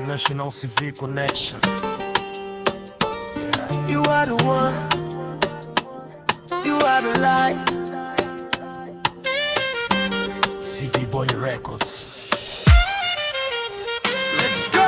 National CV Connection. Yeah. You are the one, you are the light. CV Boy Records. Let's go!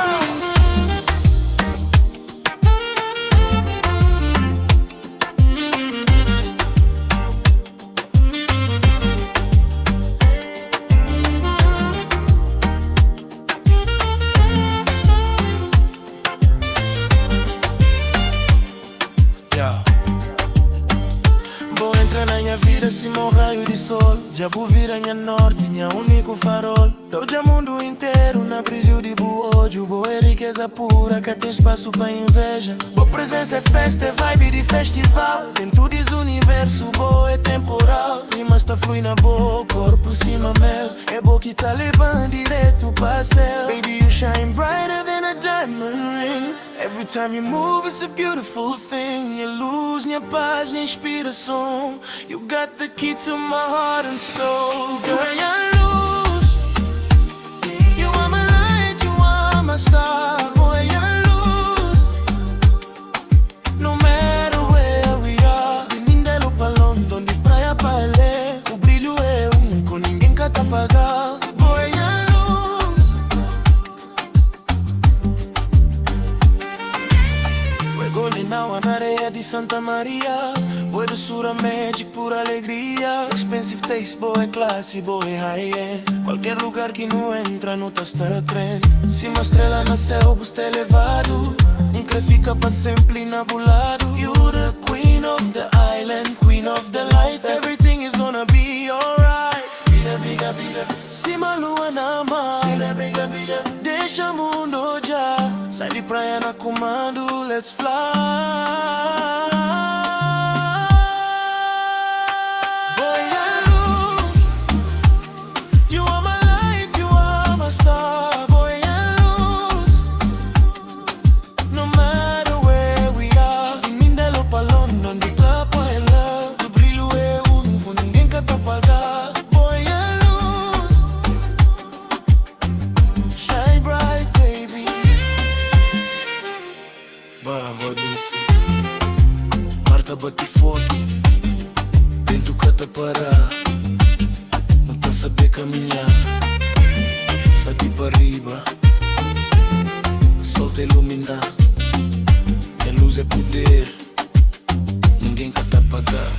Boh, entra na minha vida se um raio de sol. Já vou vir a minha norte, minha único farol. Todo o mundo inteiro na brilho de boa ódio. Boa é riqueza pura, que tem espaço pra inveja. Boa presença é festa, é vibe de festival. Tem tudo esse universo, boa é temporal. Rimas tá flui na boa, corpo cima mel. É boa que tá levando direto pra céu. Baby, you shine brighter than a diamond ring. Every time you move, it's a beautiful thing. You lose minha paz, minha inspiração. You got the key to my heart and soul. Girl, you're luz. You are my light, you are my star. Boy, you're luz. No matter where we are. De Mindelo pra London, de praia pra LA. O brilho é único, ninguém quer te apagar. Boy, you're luz. Fuego na areia de Santa Maria. Boa doçura, magic, pura alegria. Expensive taste, boa é classe, boa é high-end. Qualquer lugar que não entra, não tá trend. Se uma estrela na céu, você é elevado. Nunca fica pra sempre inabulado. You the queen of the island, queen of the lights. Everything is gonna be alright. Vida, biga, vida. Cima lua na mar. Vida, biga, vida. Deixa o mundo já. Sai de praia na comando, let's fly. Marta bate forte, tento que te parar. Não tá saber caminhar. Sabe para riba, o sol te iluminar. A luz é poder, ninguém quer te apagar.